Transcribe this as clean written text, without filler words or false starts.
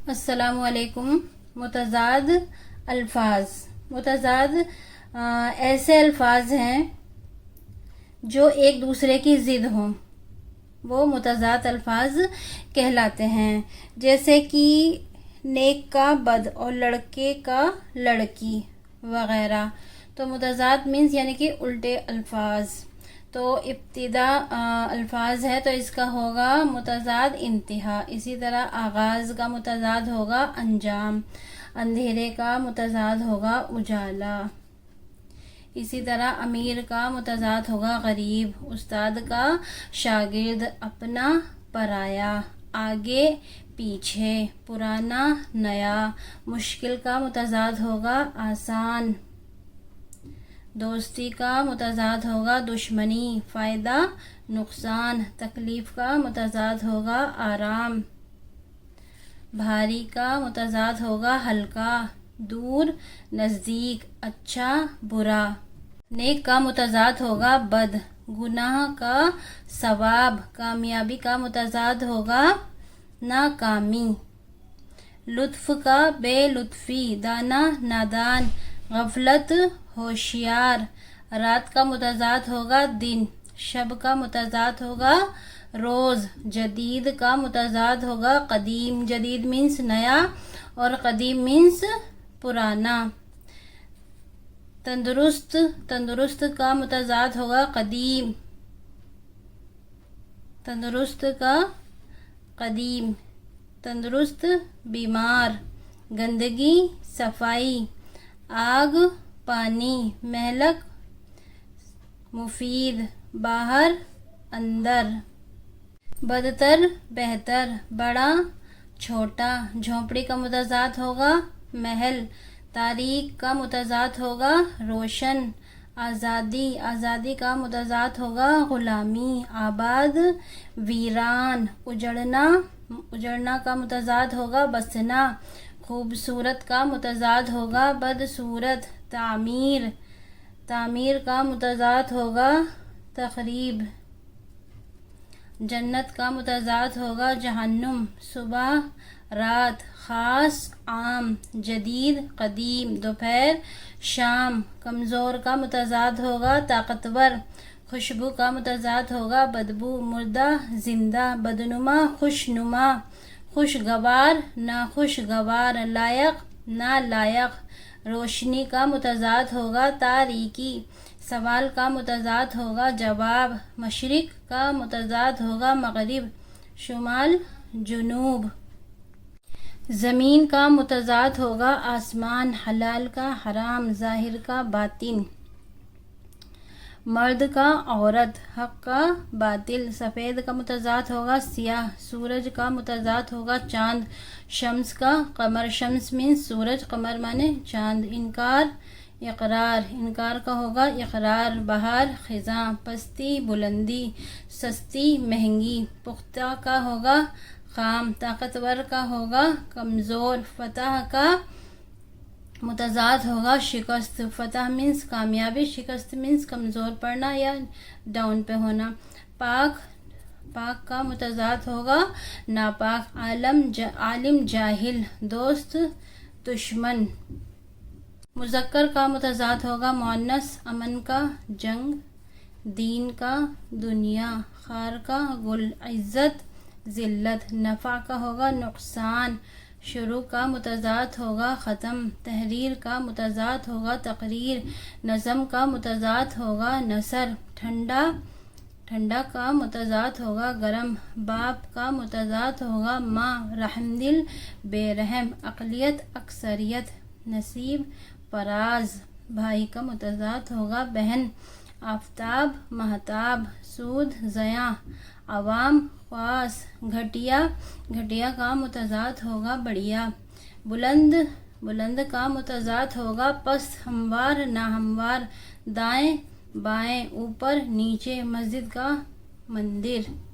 السلام علیکم۔ متضاد الفاظ۔ متضاد ایسے الفاظ ہیں جو ایک دوسرے کی ضد ہوں، وہ متضاد الفاظ کہلاتے ہیں، جیسے کہ نیک کا بد اور لڑکے کا لڑکی وغیرہ۔ تو متضاد مینس یعنی کہ الٹے الفاظ۔ تو ابتدا الفاظ ہے تو اس کا ہوگا متضاد انتہا۔ اسی طرح آغاز کا متضاد ہوگا انجام، اندھیرے کا متضاد ہوگا اجالا۔ اسی طرح امیر کا متضاد ہوگا غریب، استاد کا شاگرد، اپنا پرایا، آگے پیچھے، پرانا نیا۔ مشکل کا متضاد ہوگا آسان، دوستی کا متضاد ہوگا دشمنی، فائدہ نقصان۔ تکلیف کا متضاد ہوگا آرام، بھاری کا متضاد ہوگا ہلکا، دور نزدیک، اچھا برا۔ نیک کا متضاد ہوگا بد، گناہ کا ثواب۔ کامیابی کا متضاد ہوگا ناکامی، لطف کا بے لطفی، دانا نادان، غفلت ہوشیار۔ رات کا متضاد ہوگا دن، شب کا متضاد ہوگا روز۔ جدید کا متضاد ہوگا قدیم، جدید مینس نیا اور قدیم مینس پرانا۔ تندرست، تندرست کا متضاد ہوگا قدیم، تندرست کا قدیم۔ تندرست بیمار، گندگی صفائی، آگ پانی، مہلک مفید، باہر اندر۔ بدتر بہتر، بڑا چھوٹا۔ جھونپڑی کا متضاد ہوگا محل، تاریک کا متضاد ہوگا روشن۔ آزادی، آزادی کا متضاد ہوگا غلامی، آباد ویران۔ اجڑنا، اجڑنا کا متضاد ہوگا بسنا۔ خوبصورت کا متضاد ہوگا بدصورت۔ تعمیر، تعمیر کا متضاد ہوگا تخریب۔ جنت کا متضاد ہوگا جہنم۔ صبح رات، خاص عام، جدید قدیم، دوپہر شام۔ کمزور کا متضاد ہوگا طاقتور۔ خوشبو کا متضاد ہوگا بدبو، مردہ زندہ۔ بدنما خوشنما، خوشگوار ناخوشگوار، لائق نالائق۔ روشنی کا متضاد ہوگا تاریکی، سوال کا متضاد ہوگا جواب۔ مشرق کا متضاد ہوگا مغرب، شمال جنوب۔ زمین کا متضاد ہوگا آسمان، حلال کا حرام، ظاہر کا باطن۔ مرد کا عورت، حق کا باطل۔ سفید کا متضاد ہوگا سیاہ، سورج کا متضاد ہوگا چاند، شمس کا قمر۔ شمس مینس سورج، قمر مانے چاند۔ انکار اقرار، انکار کا ہوگا اقرار۔ بہار خزاں، پستی بلندی، سستی مہنگی۔ پختہ کا ہوگا خام، طاقتور کا ہوگا کمزور۔ فتح کا متضاد ہوگا شکست، فتح مینس کامیابی، شکست مینس کمزور پڑنا یا ڈاؤن پہ ہونا۔ پاک، پاک کا متضاد ہوگا ناپاک۔ عالم جاہل، دوست دشمن۔ مذکر کا متضاد ہوگا مؤنث، امن کا جنگ، دین کا دنیا۔ خار کا گل، عزت ذلت۔ نفع کا ہوگا نقصان۔ شروع کا متضاد ہوگا ختم۔ تحریر کا متضاد ہوگا تقریر۔ نظم کا متضاد ہوگا نثر۔ ٹھنڈا، ٹھنڈا کا متضاد ہوگا گرم۔ باپ کا متضاد ہوگا ماں، رحم دل بے رحم۔ اقلیت اکثریت، نصیب فراز۔ بھائی کا متضاد ہوگا بہن۔ آفتاب مہتاب، سود زیاں۔ عوام خواص۔ گھٹیا، گھٹیا کا متضاد ہوگا بڑھیا۔ بلند، بلند کا متضاد ہوگا پست، ہموار ناہموار۔ دائیں بائیں، اوپر نیچے۔ مسجد کا مندر۔